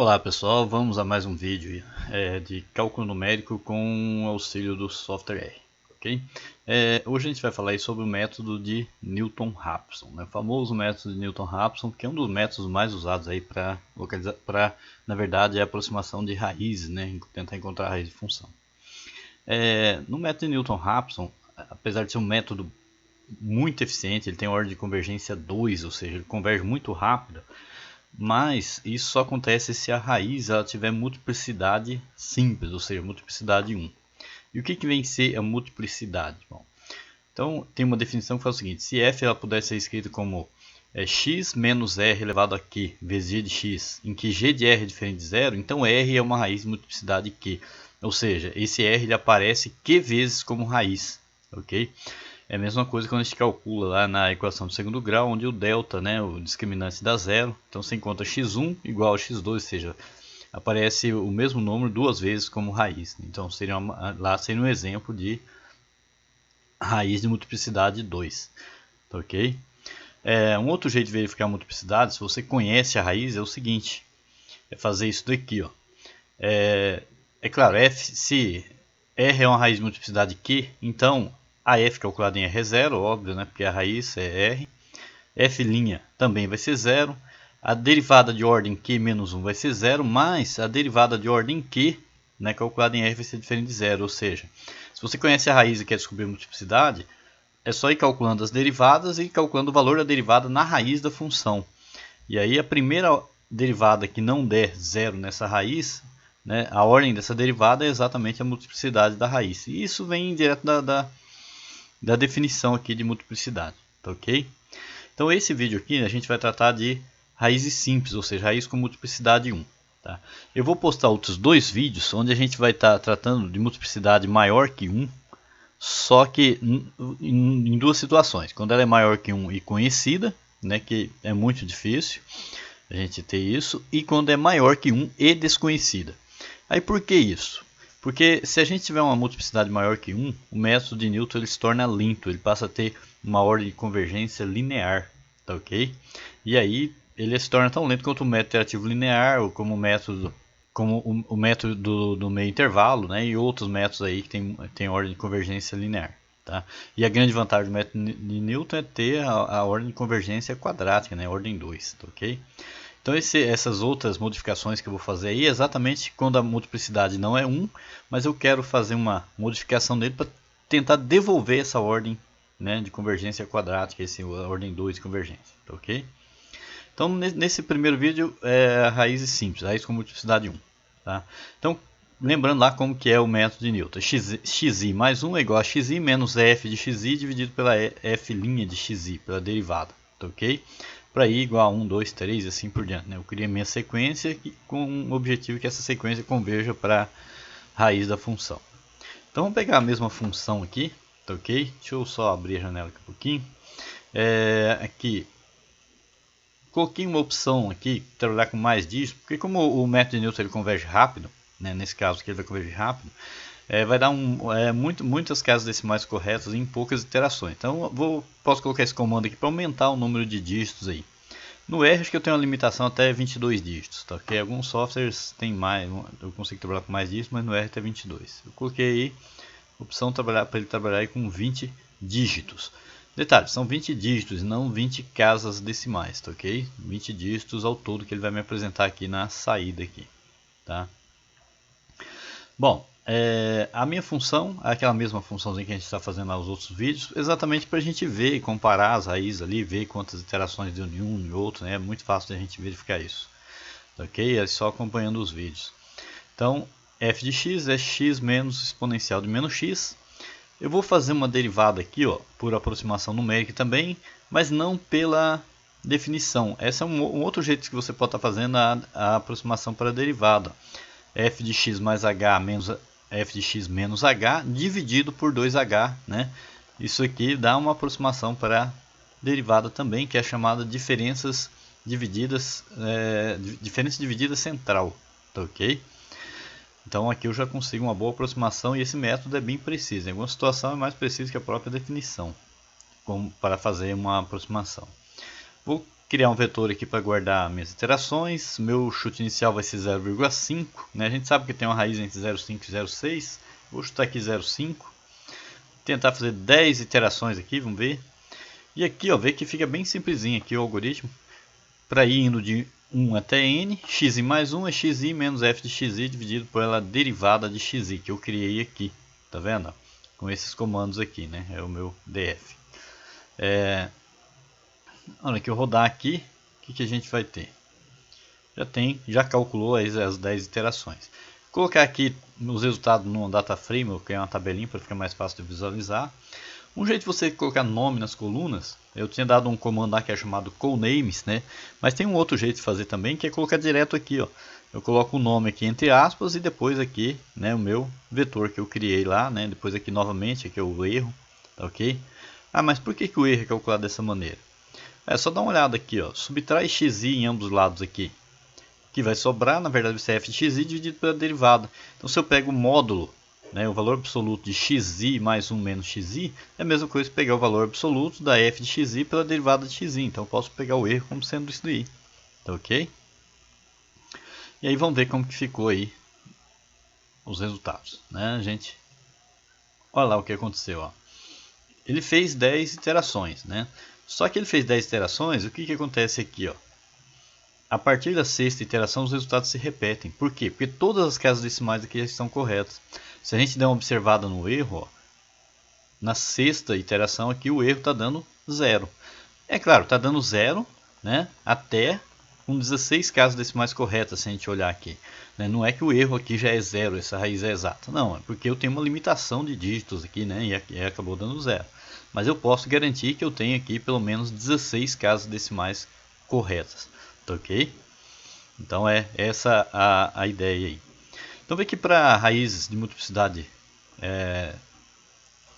Olá pessoal, vamos a mais um vídeo de cálculo numérico com auxílio do software R, ok? Hoje a gente vai falar aí sobre o método de Newton-Raphson, né? O famoso método de Newton-Raphson, que é um dos métodos mais usados aí para localizar, na verdade, a aproximação de raízes, né? Tentar encontrar a raiz de função. No método de Newton-Raphson, apesar de ser um método muito eficiente, ele tem ordem de convergência 2, ou seja, ele converge muito rápido. Mas isso só acontece se a raiz ela tiver multiplicidade simples, ou seja, multiplicidade 1. E o que vem ser a multiplicidade? Bom, então tem uma definição que faz o seguinte: se f ela puder ser escrita como x menos r elevado a q vezes g de x, em que g de r é diferente de zero, então r é uma raiz de multiplicidade q. Ou seja, esse r ele aparece q vezes como raiz, ok? É a mesma coisa quando a gente calcula lá na equação de segundo grau, onde o delta, né, o discriminante dá zero. Então você encontra x1 igual a x2, ou seja, aparece o mesmo número duas vezes como raiz. Então lá seria um exemplo de raiz de multiplicidade 2. Ok? Um outro jeito de verificar a multiplicidade, se você conhece a raiz, é o seguinte: é fazer isso daqui. Ó. Claro, se R é uma raiz de multiplicidade Q, então a f calculada em R é zero, óbvio, né? Porque a raiz é R. F' também vai ser zero. A derivada de ordem Q menos 1 vai ser zero, mas a derivada de ordem Q, né, calculada em R, vai ser diferente de zero. Ou seja, se você conhece a raiz e quer descobrir a multiplicidade, é só ir calculando as derivadas e calculando o valor da derivada na raiz da função. E aí a primeira derivada que não der zero nessa raiz, né, a ordem dessa derivada é exatamente a multiplicidade da raiz. E isso vem direto da definição aqui de multiplicidade, tá ok? Então esse vídeo aqui a gente vai tratar de raízes simples, ou seja, raiz com multiplicidade 1. Tá? Eu vou postar outros dois vídeos onde a gente vai estar tratando de multiplicidade maior que 1, só que em duas situações. Quando ela é maior que 1 e conhecida, né, que é muito difícil a gente ter isso, e quando é maior que 1 e desconhecida. Aí por que isso? Porque se a gente tiver uma multiplicidade maior que 1, o método de Newton ele se torna lento, ele passa a ter uma ordem de convergência linear, tá ok? E aí ele se torna tão lento quanto o método iterativo linear, ou como o método do meio intervalo, né? E outros métodos aí que tem ordem de convergência linear. Tá? E a grande vantagem do método de Newton é ter a ordem de convergência quadrática, né? Ordem 2, tá ok? Então essas outras modificações que eu vou fazer aí é exatamente quando a multiplicidade não é 1, mas eu quero fazer uma modificação dele para tentar devolver essa ordem, né, de convergência quadrática, a ordem 2 de convergência, tá ok? Então nesse primeiro vídeo é raízes simples, raiz com multiplicidade 1. Tá? Então lembrando lá como que é o método de Newton, xi mais 1 é igual a xi menos f de xi dividido pela f' de xi, pela derivada, tá ok? Para i igual a 1, 2, 3 e assim por diante. Né? Eu criei minha sequência com o objetivo que essa sequência converja para a raiz da função. Então vamos pegar a mesma função aqui, tá ok? Deixa eu só abrir a janela aqui um pouquinho. Aqui, coloquei uma opção aqui, trabalhar com mais dígitos, porque como o método de Newton ele converge rápido, né? Nesse caso aqui ele vai convergir rápido, vai dar muitas casas decimais corretas em poucas iterações. Então posso colocar esse comando aqui para aumentar o número de dígitos aí. No R acho que eu tenho uma limitação até 22 dígitos, tá? Porque alguns softwares tem mais, eu consigo trabalhar com mais dígitos, mas no R até 22. Eu coloquei aí a opção para ele trabalhar aí com 20 dígitos. Detalhe, são 20 dígitos e não 20 casas decimais, tá ok? 20 dígitos ao todo que ele vai me apresentar aqui na saída aqui, tá? Bom, a minha função é aquela mesma funçãozinha que a gente está fazendo nos outros vídeos, exatamente para a gente ver e comparar as raízes ali, ver quantas iterações deu em um e outro, né? É muito fácil de a gente verificar isso, ok? É só acompanhando os vídeos. Então, f de x é x menos exponencial de menos x. Eu vou fazer uma derivada aqui, ó, por aproximação numérica também, mas não pela definição. Esse é um outro jeito que você pode estar fazendo a aproximação para a derivada. F de x mais h menos f de x menos h dividido por 2h, né? Isso aqui dá uma aproximação para a derivada também, que é chamada diferença dividida central, tá ok? Então aqui eu já consigo uma boa aproximação e esse método é bem preciso. Em alguma situação é mais preciso que a própria definição, como para fazer uma aproximação. Vou criar um vetor aqui para guardar minhas iterações. Meu chute inicial vai ser 0,5, né? A gente sabe que tem uma raiz entre 0,5 e 0,6. Vou chutar aqui 0,5. Tentar fazer 10 iterações aqui, vamos ver. E aqui, ó, vê que fica bem simplesinho aqui o algoritmo. Para ir indo de 1 até n, xi mais 1 é xi menos f de xi dividido pela derivada de xi que eu criei aqui. Tá vendo? Com esses comandos aqui, né? É o meu df. Olha que eu rodar aqui, o que a gente vai ter? Já calculou as 10 iterações. Vou colocar aqui os resultados numa data frame, eu criei uma tabelinha para ficar mais fácil de visualizar. Um jeito de você colocar nome nas colunas, eu tinha dado um comando lá que é chamado callnames, né? Mas tem um outro jeito de fazer também, que é colocar direto aqui, ó. Eu coloco o nome aqui entre aspas e depois aqui, né, o meu vetor que eu criei lá, né? Depois aqui novamente, aqui é o erro, tá ok? Ah, mas por que o erro é calculado dessa maneira? É só dar uma olhada aqui, ó. Subtrai xi em ambos os lados aqui. O que vai sobrar, na verdade, vai ser f de xi dividido pela derivada. Então, se eu pego o módulo, né, o valor absoluto de xi mais 1 menos xi, é a mesma coisa que pegar o valor absoluto da f de xi pela derivada de xi. Então, eu posso pegar o erro como sendo isso daí. Tá ok? E aí, vamos ver como que ficou aí os resultados, né, gente? Olha lá o que aconteceu, ó. Ele fez 10 iterações, né? Só que ele fez 10 iterações, o que acontece aqui, ó? A partir da sexta iteração, os resultados se repetem. Por quê? Porque todas as casas decimais aqui já estão corretas. Se a gente der uma observada no erro, ó, na sexta iteração aqui o erro está dando 0. É claro, está dando 0, né, até com 16 casas decimais corretas, se a gente olhar aqui. Não é que o erro aqui já é 0, essa raiz é exata. Não, é porque eu tenho uma limitação de dígitos aqui, né, e acabou dando 0. Mas eu posso garantir que eu tenho aqui pelo menos 16 casas decimais corretas. Tá ok? Então é essa a ideia aí. Então vê que para raízes de multiplicidade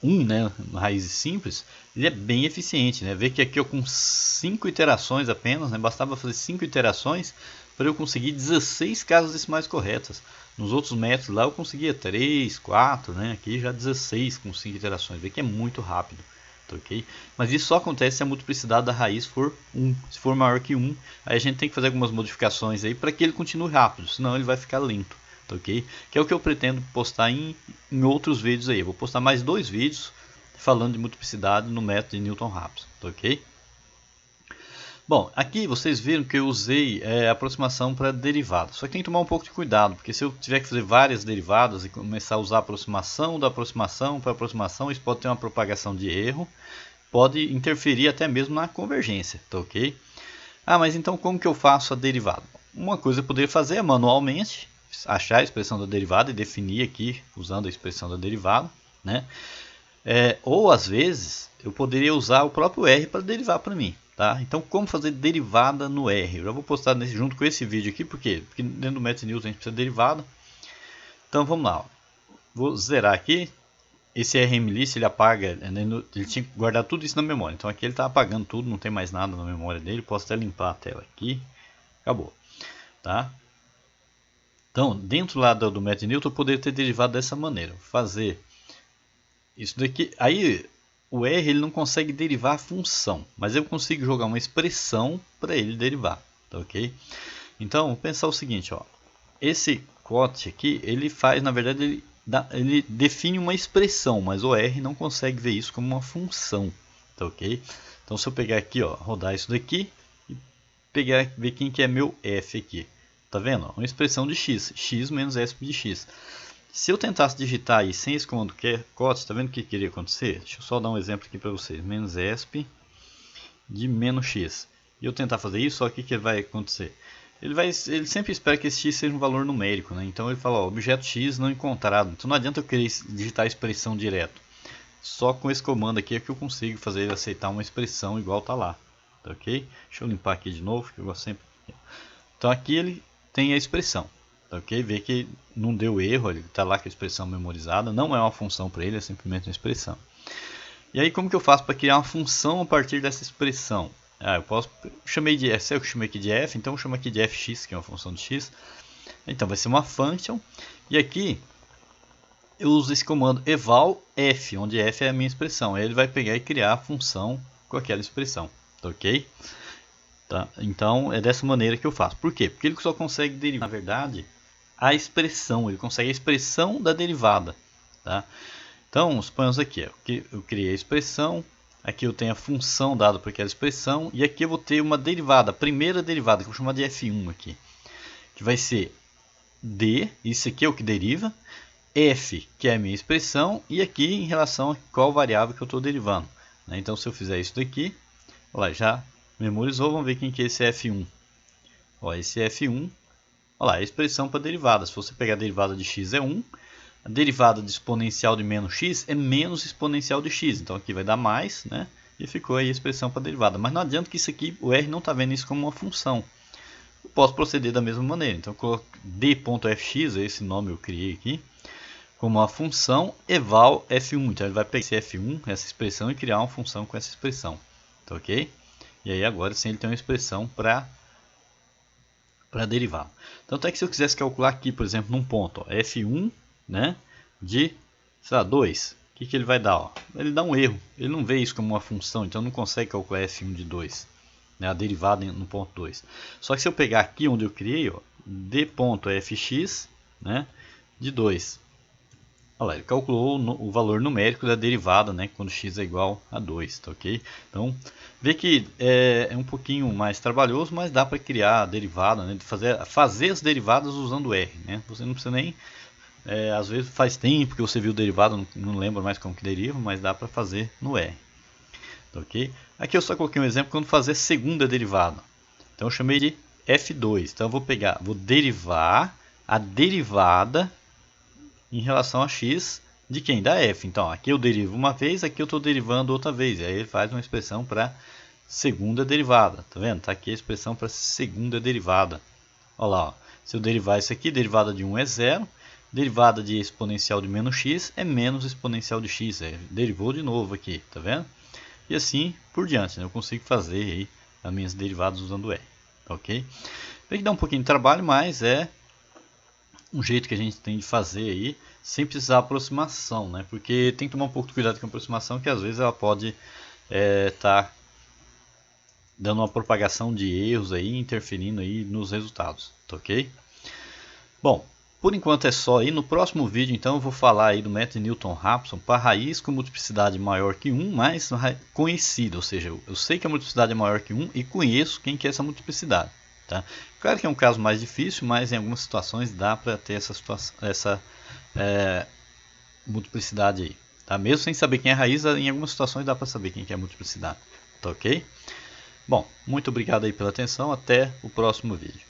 1, né, raízes simples, ele é bem eficiente, né? Vê que aqui eu com 5 iterações apenas, né, bastava fazer 5 iterações para eu conseguir 16 casas decimais corretas. Nos outros métodos lá eu conseguia 3, 4, né? Aqui já 16 com 5 iterações. Vê que é muito rápido. Tá ok? Mas isso só acontece se a multiplicidade da raiz for 1. Se for maior que 1, aí a gente tem que fazer algumas modificações aí para que ele continue rápido, senão ele vai ficar lento. Tá ok? Que é o que eu pretendo postar em outros vídeos aí. Eu vou postar mais 2 vídeos falando de multiplicidade no método de Newton-Raphson. Tá ok? Bom, aqui vocês viram que eu usei aproximação para derivada. Só que tem que tomar um pouco de cuidado, porque se eu tiver que fazer várias derivadas e começar a usar aproximação da aproximação para aproximação, isso pode ter uma propagação de erro, pode interferir até mesmo na convergência, tá ok? Ah, mas então como que eu faço a derivada? Uma coisa que eu poderia fazer é manualmente achar a expressão da derivada e definir aqui usando a expressão da derivada, né? Ou às vezes eu poderia usar o próprio R para derivar para mim. Tá? Então, como fazer derivada no R? Eu já vou postar junto com esse vídeo aqui, por quê? Porque dentro do método Newton a gente precisa de derivada. Então, vamos lá. Ó. Vou zerar aqui. Esse rmlist ele apaga, ele tinha que guardar tudo isso na memória. Então, aqui ele está apagando tudo, não tem mais nada na memória dele. Posso até limpar a tela aqui. Acabou. Tá? Então, dentro lá do método Newton, eu poderia ter derivado dessa maneira. Fazer isso daqui. Aí, o R ele não consegue derivar a função, mas eu consigo jogar uma expressão para ele derivar, tá ok? Então, vou pensar o seguinte, ó, esse quot aqui, ele faz, na verdade, ele define uma expressão, mas o R não consegue ver isso como uma função, tá ok? Então, se eu pegar aqui, ó, rodar isso daqui e ver quem que é meu F aqui, tá vendo? Uma expressão de x, x menos s de x. Se eu tentasse digitar aí sem esse comando que é cots, está vendo o que queria acontecer? Deixa eu só dar um exemplo aqui para vocês. Menos esp de menos x. E eu tentar fazer isso, só que o que vai acontecer? Ele sempre espera que esse x seja um valor numérico, né? Então ele fala, ó, objeto x não encontrado. Então não adianta eu querer digitar a expressão direto. Só com esse comando aqui é que eu consigo fazer ele aceitar uma expressão igual tá lá. Tá ok? Deixa eu limpar aqui de novo, que eu gosto sempre. Então aqui ele tem a expressão. Ok? Vê que não deu erro, ele está lá com a expressão memorizada, não é uma função para ele, é simplesmente uma expressão. E aí como que eu faço para criar uma função a partir dessa expressão? Eu posso, chamei de f, eu chamei aqui de f, então eu chamo aqui de fx, que é uma função de x. Então vai ser uma function, e aqui eu uso esse comando eval f, onde f é a minha expressão. Aí ele vai pegar e criar a função com aquela expressão, tá ok? Tá? Então é dessa maneira que eu faço. Por quê? Porque ele só consegue derivar, na verdade, a expressão. Ele consegue a expressão da derivada. Tá? Então, suponhamos aqui, que eu criei a expressão, aqui eu tenho a função dada por aquela expressão, e aqui eu vou ter uma derivada, a primeira derivada, que eu vou chamar de f1 aqui, que vai ser d, isso aqui é o que deriva, f, que é a minha expressão, e aqui em relação a qual variável que eu estou derivando. Então, se eu fizer isso daqui, olha lá, já memorizou, vamos ver quem que é esse f1. Olha, esse f1, olha lá, é a expressão para derivada. Se você pegar a derivada de x é 1, a derivada de exponencial de menos x é menos exponencial de x. Então aqui vai dar mais, né? E ficou aí a expressão para a derivada. Mas não adianta que isso aqui, o R não está vendo isso como uma função. Eu posso proceder da mesma maneira. Então eu coloco d.fx, esse nome eu criei aqui, como uma função eval f1. Então ele vai pegar esse f1, essa expressão, e criar uma função com essa expressão. Tá ok? E aí agora sim ele tem uma expressão para derivada. Tanto é que se eu quisesse calcular aqui, por exemplo, num ponto, ó, f1, né, de, sei lá, 2, o que ele vai dar? Ó? Ele dá um erro, ele não vê isso como uma função, então não consegue calcular f1 de 2, né, a derivada no ponto 2. Só que se eu pegar aqui onde eu criei, ó, d.fx, né, de 2, olha lá, ele calculou o valor numérico da derivada, né, quando x é igual a 2, tá ok? Então, vê que é um pouquinho mais trabalhoso, mas dá para criar a derivada, né, de fazer as derivadas usando R, né? Você não precisa nem, às vezes faz tempo que você viu derivada, não lembra mais como que deriva, mas dá para fazer no R, tá ok? Aqui eu só coloquei um exemplo quando fazer segunda derivada. Então eu chamei de f2, então eu vou derivar a derivada em relação a x de quem? Da f. Então, aqui eu derivo uma vez, aqui eu estou derivando outra vez. E aí ele faz uma expressão para segunda derivada. Tá vendo? Está aqui a expressão para segunda derivada. Olha lá, ó. Se eu derivar isso aqui, derivada de 1 é 0. Derivada de exponencial de menos x é menos exponencial de x. Derivou de novo aqui, tá vendo? E assim por diante, né? Eu consigo fazer aí as minhas derivadas usando R. Ok? Tem que dar um pouquinho de trabalho, mas é um jeito que a gente tem de fazer aí, sem precisar aproximação, né? Porque tem que tomar um pouco de cuidado com a aproximação, que às vezes ela pode tá dando uma propagação de erros aí, interferindo aí nos resultados, tá ok? Bom, por enquanto é só aí. No próximo vídeo, então, eu vou falar aí do método Newton-Raphson para raiz com multiplicidade maior que 1, mas conhecida, ou seja, eu sei que a multiplicidade é maior que 1 e conheço quem que é essa multiplicidade. Tá? Claro que é um caso mais difícil, mas em algumas situações dá para ter essa multiplicidade aí. Tá? Mesmo sem saber quem é a raiz, em algumas situações dá para saber quem que é a multiplicidade. Tá ok? Bom, muito obrigado aí pela atenção, até o próximo vídeo.